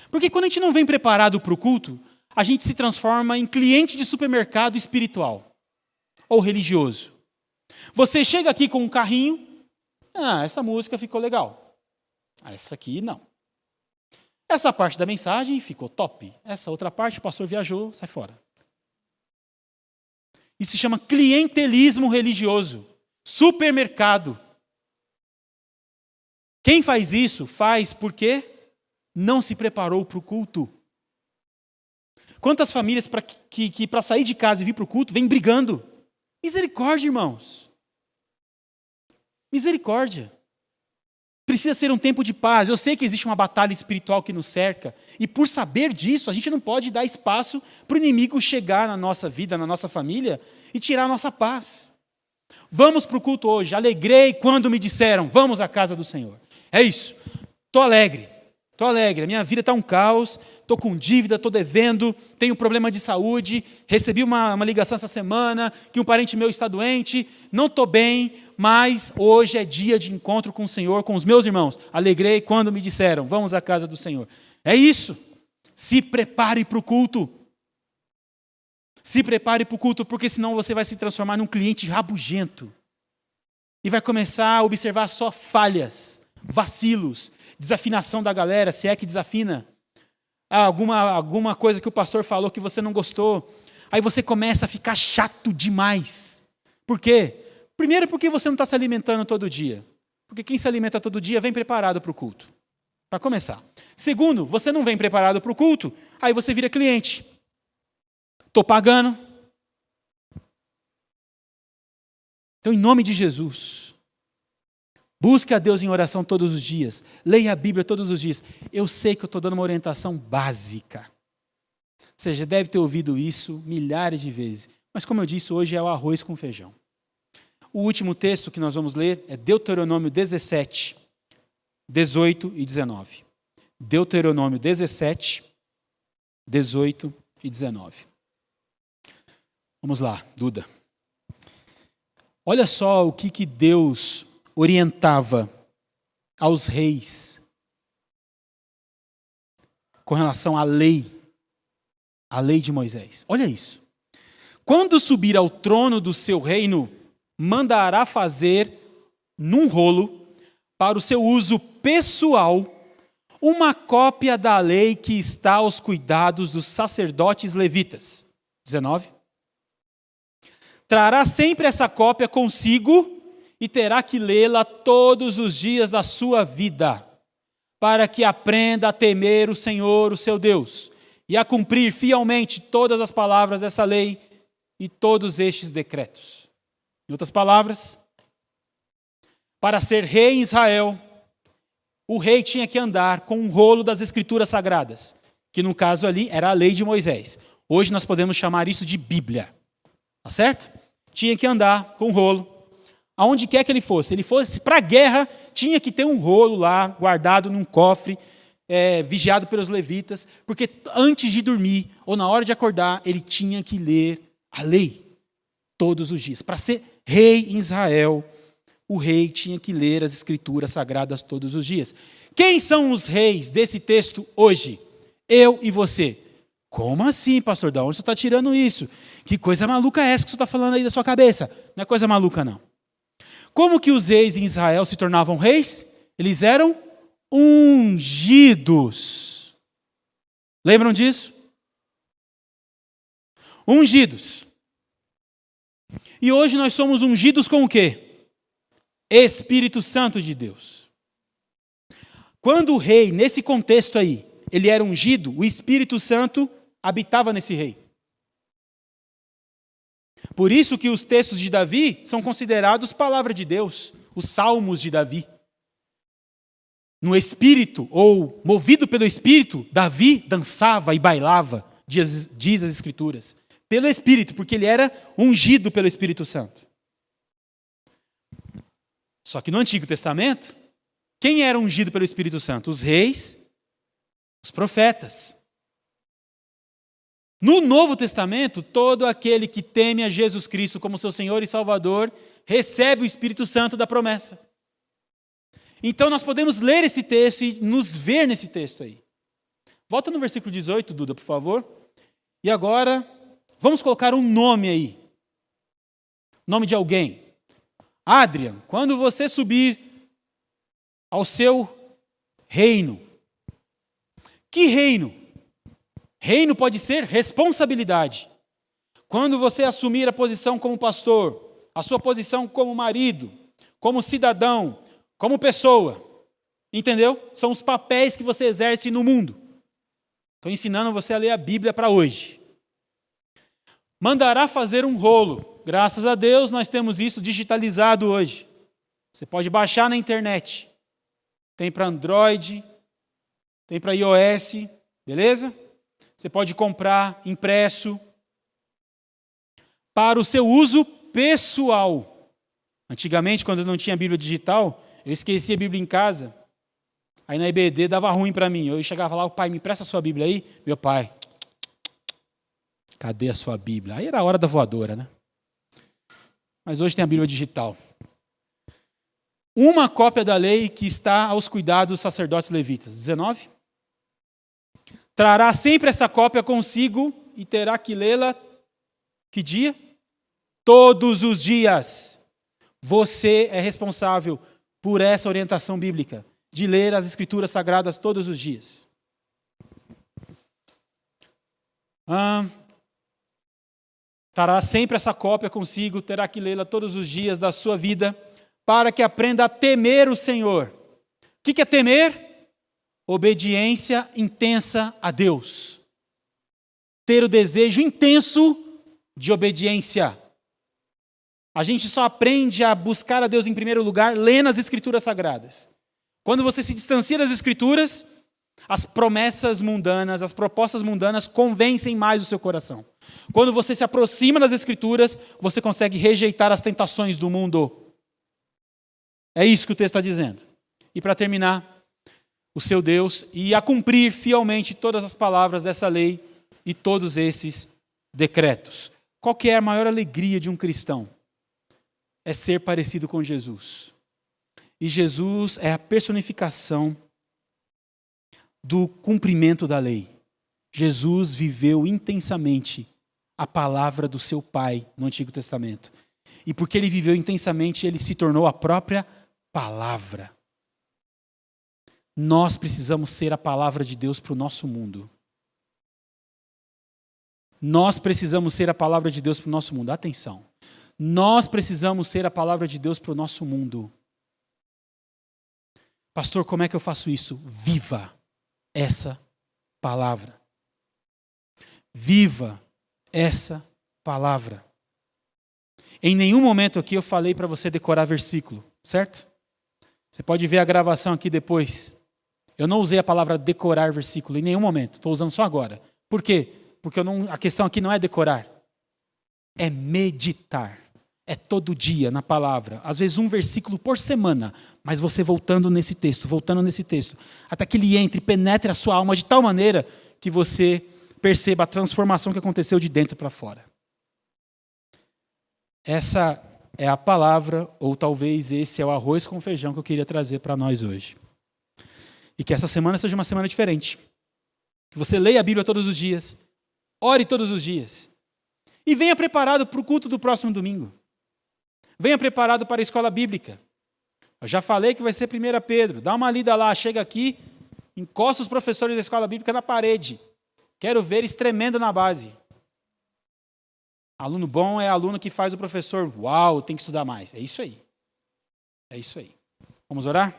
Porque quando a gente não vem preparado para o culto, a gente se transforma em cliente de supermercado espiritual ou religioso. Você chega aqui com um carrinho, essa música ficou legal. Essa aqui não. Essa parte da mensagem ficou top. Essa outra parte o pastor viajou, sai fora. Isso se chama clientelismo religioso. Supermercado. Quem faz isso, faz porque não se preparou para o culto. Quantas famílias que para sair de casa e vir para o culto, vêm brigando? Misericórdia, irmãos. Misericórdia. Precisa ser um tempo de paz. Eu sei que existe uma batalha espiritual que nos cerca. E por saber disso, a gente não pode dar espaço para o inimigo chegar na nossa vida, na nossa família, e tirar a nossa paz. Vamos para o culto hoje. Alegrei quando me disseram, vamos à casa do Senhor. É isso. Estou alegre. Estou alegre. A minha vida está um caos. Estou com dívida, estou devendo, tenho problema de saúde, recebi uma ligação essa semana que um parente meu está doente, não estou bem, mas hoje é dia de encontro com o Senhor, com os meus irmãos. Alegrei quando me disseram, vamos à casa do Senhor. É isso. Se prepare para o culto. Se prepare para o culto, porque senão você vai se transformar num cliente rabugento. E vai começar a observar só falhas, vacilos, desafinação da galera, se é que desafina. Alguma coisa que o pastor falou que você não gostou. Aí você começa a ficar chato demais. Por quê? Primeiro, porque você não está se alimentando todo dia. Porque quem se alimenta todo dia vem preparado para o culto. Para começar. Segundo, você não vem preparado para o culto, aí você vira cliente. Estou pagando. Então, em nome de Jesus, busque a Deus em oração todos os dias. Leia a Bíblia todos os dias. Eu sei que eu estou dando uma orientação básica. Você já deve ter ouvido isso milhares de vezes. Mas como eu disse, hoje é o arroz com feijão. O último texto que nós vamos ler é Deuteronômio 17, 18 e 19. Deuteronômio 17, 18 e 19. Vamos lá, Duda. Olha só o que Deus orientava aos reis com relação à lei de Moisés. Olha isso. Quando subir ao trono do seu reino, mandará fazer num rolo, para o seu uso pessoal, uma cópia da lei que está aos cuidados dos sacerdotes levitas. 19. trará sempre essa cópia consigo e terá que lê-la todos os dias da sua vida, para que aprenda a temer o Senhor, o seu Deus, e a cumprir fielmente todas as palavras dessa lei e todos estes decretos. Em outras palavras, para ser rei em Israel, o rei tinha que andar com um rolo das Escrituras Sagradas, que no caso ali era a lei de Moisés. Hoje nós podemos chamar isso de Bíblia, tá certo? Tinha que andar com um rolo. Aonde quer que ele fosse para a guerra, tinha que ter um rolo lá, guardado num cofre, vigiado pelos levitas, porque antes de dormir, ou na hora de acordar, ele tinha que ler a lei, todos os dias. Para ser rei em Israel, o rei tinha que ler as Escrituras Sagradas todos os dias. Quem são os reis desse texto hoje? Eu e você. Como assim, pastor? Da onde você está tirando isso? Que coisa maluca é essa que você está falando aí da sua cabeça? Não é coisa maluca, não. Como que os reis em Israel se tornavam reis? Eles eram ungidos. Lembram disso? Ungidos. E hoje nós somos ungidos com o quê? Espírito Santo de Deus. Quando o rei, nesse contexto aí, ele era ungido, o Espírito Santo habitava nesse rei. Por isso que os textos de Davi são considerados palavra de Deus, os salmos de Davi. No Espírito, ou movido pelo Espírito, Davi dançava e bailava, diz as Escrituras. Pelo Espírito, porque ele era ungido pelo Espírito Santo. Só que no Antigo Testamento, quem era ungido pelo Espírito Santo? Os reis, os profetas. No Novo Testamento, todo aquele que teme a Jesus Cristo como seu Senhor e Salvador, recebe o Espírito Santo da promessa. Então nós podemos ler esse texto e nos ver nesse texto aí. Volta no versículo 18, Duda, por favor. E agora, vamos colocar um nome aí. Nome de alguém. Adrian, quando você subir ao seu reino. Que reino? Reino pode ser responsabilidade. Quando você assumir a posição como pastor, a sua posição como marido, como cidadão, como pessoa, entendeu? São os papéis que você exerce no mundo. Estou ensinando você a ler a Bíblia para hoje. Mandará fazer um rolo. Graças a Deus nós temos isso digitalizado hoje. Você pode baixar na internet. Tem para Android, tem para iOS, beleza? Você pode comprar impresso para o seu uso pessoal. Antigamente, quando eu não tinha Bíblia digital, eu esquecia a Bíblia em casa. Aí na IBD dava ruim para mim. Eu chegava lá, o pai, me empresta a sua Bíblia aí? Meu pai, cadê a sua Bíblia? Aí era a hora da voadora, né? Mas hoje tem a Bíblia digital. Uma cópia da lei que está aos cuidados dos sacerdotes levitas. 19. Trará sempre essa cópia consigo e terá que lê-la, que dia? Todos os dias. Você é responsável por essa orientação bíblica, de ler as Escrituras Sagradas todos os dias. Trará sempre essa cópia consigo, terá que lê-la todos os dias da sua vida, para que aprenda a temer o Senhor. O que é temer? Obediência intensa a Deus. Ter o desejo intenso de obediência. A gente só aprende a buscar a Deus em primeiro lugar lendo as Escrituras Sagradas. Quando você se distancia das Escrituras, as promessas mundanas, as propostas mundanas convencem mais o seu coração. Quando você se aproxima das Escrituras, você consegue rejeitar as tentações do mundo. É isso que o texto está dizendo. E para terminar, o seu Deus e a cumprir fielmente todas as palavras dessa lei e todos esses decretos. Qual que é a maior alegria de um cristão? É ser parecido com Jesus. E Jesus é a personificação do cumprimento da lei. Jesus viveu intensamente a palavra do seu Pai no Antigo Testamento. E porque ele viveu intensamente, ele se tornou a própria palavra. Nós precisamos ser a palavra de Deus para o nosso mundo. Nós precisamos ser a palavra de Deus para o nosso mundo. Atenção. Nós precisamos ser a palavra de Deus para o nosso mundo. Pastor, como é que eu faço isso? Viva essa palavra. Viva essa palavra. Em nenhum momento aqui eu falei para você decorar versículo, certo? Você pode ver a gravação aqui depois. Eu não usei a palavra decorar versículo em nenhum momento. Estou usando só agora. Por quê? Porque a questão aqui não é decorar. É meditar. É todo dia na palavra. Às vezes um versículo por semana. Mas você voltando nesse texto. Até que ele entre e penetre a sua alma de tal maneira que você perceba a transformação que aconteceu de dentro para fora. Essa é a palavra, ou talvez esse é o arroz com feijão que eu queria trazer para nós hoje. E que essa semana seja uma semana diferente. Que você leia a Bíblia todos os dias, ore todos os dias. E venha preparado para o culto do próximo domingo. Venha preparado para a escola bíblica. Eu já falei que vai ser 1 Pedro. Dá uma lida lá, chega aqui, encosta os professores da escola bíblica na parede. Quero ver eles tremendo na base. Aluno bom é aluno que faz o professor, uau, tem que estudar mais. É isso aí. É isso aí. Vamos orar?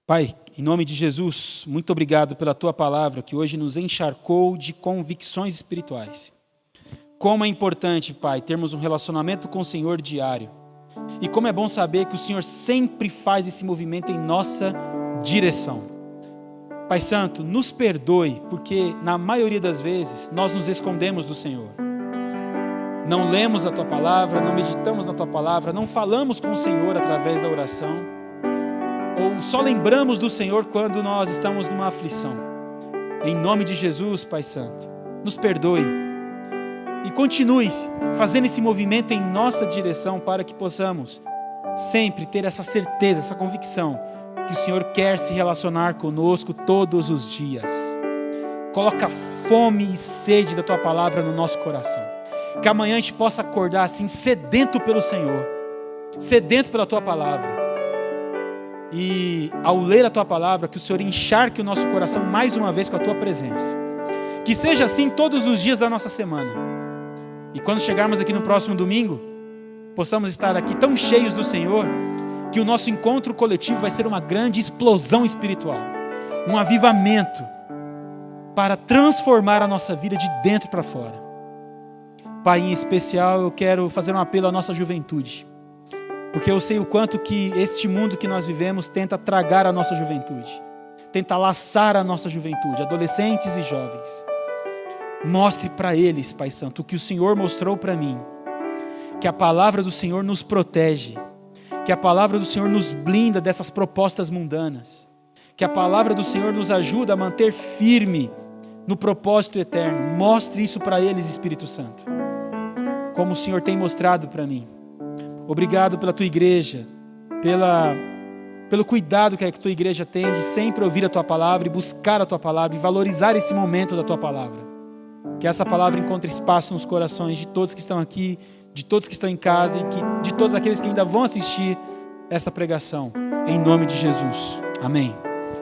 Pai, em nome de Jesus, muito obrigado pela Tua palavra que hoje nos encharcou de convicções espirituais. Como é importante, Pai, termos um relacionamento com o Senhor diário. E como é bom saber que o Senhor sempre faz esse movimento em nossa direção. Pai Santo, nos perdoe, porque na maioria das vezes nós nos escondemos do Senhor. Não lemos a Tua palavra, não meditamos na Tua palavra, não falamos com o Senhor através da oração, ou só lembramos do Senhor quando nós estamos numa aflição. Em nome de Jesus, Pai Santo, nos perdoe e continue fazendo esse movimento em nossa direção para que possamos sempre ter essa certeza, essa convicção que o Senhor quer se relacionar conosco todos os dias. Coloca fome e sede da Tua palavra no nosso coração. Que amanhã a gente possa acordar assim, sedento pelo Senhor, sedento pela Tua palavra. E ao ler a Tua palavra, que o Senhor encharque o nosso coração mais uma vez com a Tua presença. Que seja assim todos os dias da nossa semana. E quando chegarmos aqui no próximo domingo, possamos estar aqui tão cheios do Senhor, que o nosso encontro coletivo vai ser uma grande explosão espiritual. Um avivamento para transformar a nossa vida de dentro para fora. Pai, em especial eu quero fazer um apelo à nossa juventude. Porque eu sei o quanto que este mundo que nós vivemos tenta tragar a nossa juventude. Tenta laçar a nossa juventude, adolescentes e jovens. Mostre para eles, Pai Santo, o que o Senhor mostrou para mim. Que a palavra do Senhor nos protege. Que a palavra do Senhor nos blinda dessas propostas mundanas. Que a palavra do Senhor nos ajuda a manter firme no propósito eterno. Mostre isso para eles, Espírito Santo. Como o Senhor tem mostrado para mim. Obrigado pela Tua igreja, pelo cuidado que a Tua igreja tem de sempre ouvir a Tua palavra e buscar a Tua palavra e valorizar esse momento da Tua palavra. Que essa palavra encontre espaço nos corações de todos que estão aqui, de todos que estão em casa e de todos aqueles que ainda vão assistir essa pregação. Em nome de Jesus. Amém.